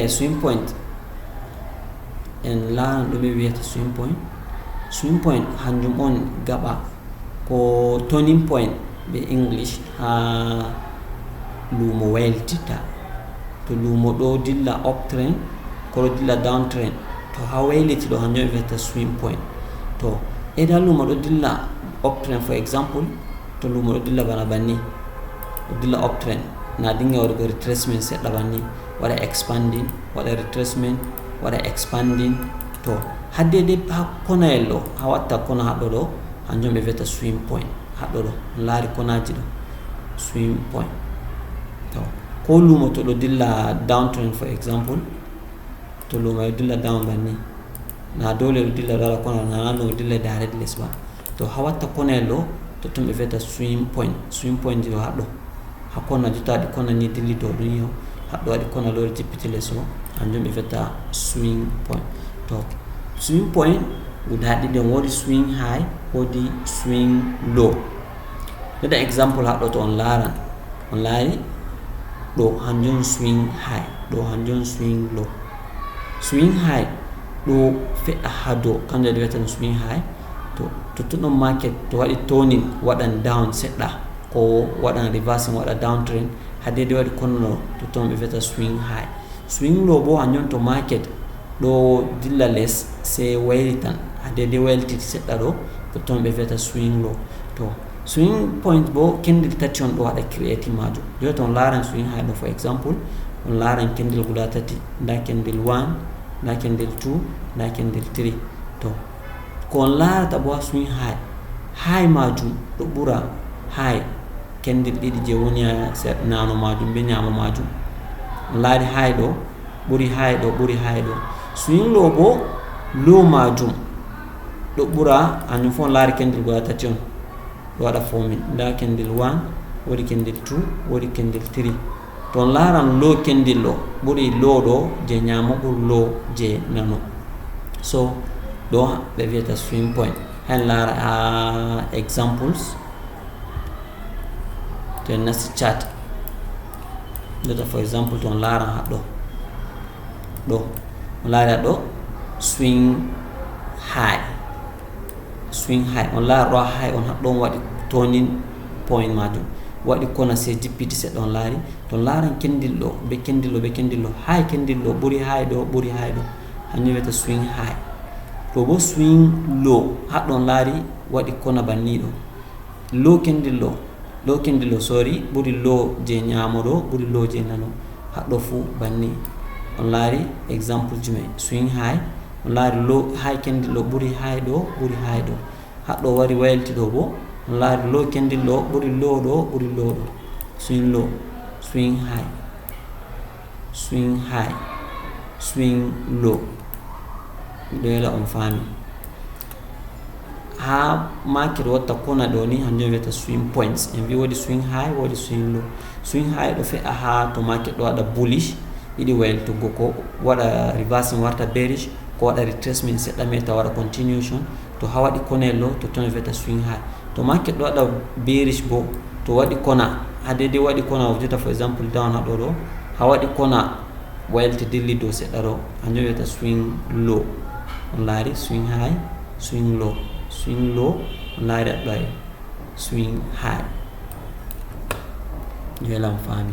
swing point en laaran ɗum ɓe wiyata swing point hanjum on gaɓa ko turning point be English ha lumo wayltita. To lumo ɗo dilla uptrend ko dilla downtrend, to ha wayliti ɗo hanjum ɓe wiyata swing point. To eda lumo ɗo dilla uptrend, for example to lumo ɗo dilla bana banni, ɗo dilla uptrend na dinga waɗugo retracement seɗɗa banni, waɗa expanding, waɗa retracement, waɗa expanding. To haddede ha konayel ɗo ha watta kona haɗɗo ɗo hanjum ɓe wiyata swing point. haɗɗo ɗo laari konaji ɗo swing point. To ko lumo to ɗo dilla downtrend, for example to lumo ɗo dilla down banni, na dole ɗo dilla ɗo kona, na no dilla direct less ba. To ha watta konayel ɗo to tum ɓe wiyata swing point. Swing point ɗo haɗɗo ha kona jotta ɗi kona ni dilli dow ɗum yo, haɗɗo waɗi kona lori jippiti less o, hanjum ɓe wiyata swing point. To swing point guda ɗiɗi, wodi swing high, wodi swing low. Nda example haɗɗo to on laari ɗo hanjum swing high, ɗo hanjum swing low. Swing high ɗo fe'a ha dow, kanjum ɓe wiyata swing high. To totton market to waɗi toning waɗan down seɗɗa, ko waɗan reversing waɗa downtrend, ha dede waɗi konno totton ɓe wiyata swing high. Swing low bo hanjum to market ɗo dilla less se waylitan, ha dede wayltiti seɗɗa ɗo totton ɓe wiyata swing low. To swing point bo candle tati on ɗo waɗa creating majum. Joni to on laaran swing high ɗo, for example on laaran candle guda tati, nda candle 1, nda candle 2, nda candle 3. To ko on laarata bo ha swing high majum ɗo ɓura high candle ɗiɗi je woni ha nano majum be nyamo majum. On laari high ɗo ɓuri high ɗo ɓuri high ɗo. Swing low bo low majum ɗo ɓura, hanjum fu on laari candle guda tati on ɗo waɗa forming, nda candle 1, wodi candle 2, wodi candle 3. To on laaran low candle ɗo ɓuri low ɗo je nyamo, ɓuri low je nano. So ɗo ɓe wiyata swing point. Hen laara examples to en nasti chart. Jota for example to on laaran haɗɗo ɗo, on laari haɗɗo swing high, on laari ɗo high on haɗɗo on waɗi turning point majum, waɗi kona se jippiti seɗɗa on laari. To on laaran candle ɗo be candle ɗo be candle ɗo, high candle ɗo ɓuri high ɗo ɓuri high ɗo, hanjum wiyata swing high. To bo swing low haɗɗo on laari waɗi kona banni ɗo, low candle ɗo sorry ɓuri low je nyamo ɗo ɓuri low je nano, haɗɗo fu banni. On laari example ji mai swing high, on laari low high candle ɗo ɓuri high ɗo ɓuri high ɗo, haɗɗo wari waylti ɗo bo on laari low candle ɗo ɓuri low ɗo ɓuri low ɗo. Swing low, swing high, swing high, swing low. Miɗo yela on faami. Ha market watta kona ɗo ni hanjum wiyata swing points. En wi wodi swing high, wodi swing low. Swing high ɗo fe'a ha to market ɗo waɗa bullish, yiɗi wayltugo ko waɗa reversing warta bearish, ko waɗa retracement seɗɗa meta waɗa continuation. To ha waɗi konel ɗo to ton wiyata swing high. To market ɗo waɗa bearish bo to waɗi kona, ha dede waɗi kona jota for example down haɗo ɗo, ha waɗi kona waylti dilli dow seɗɗa ɗo hanjum wiyata swing low. On laari swing high, swing low, swing low, on laari haɗɗo swing high. Jela on faami.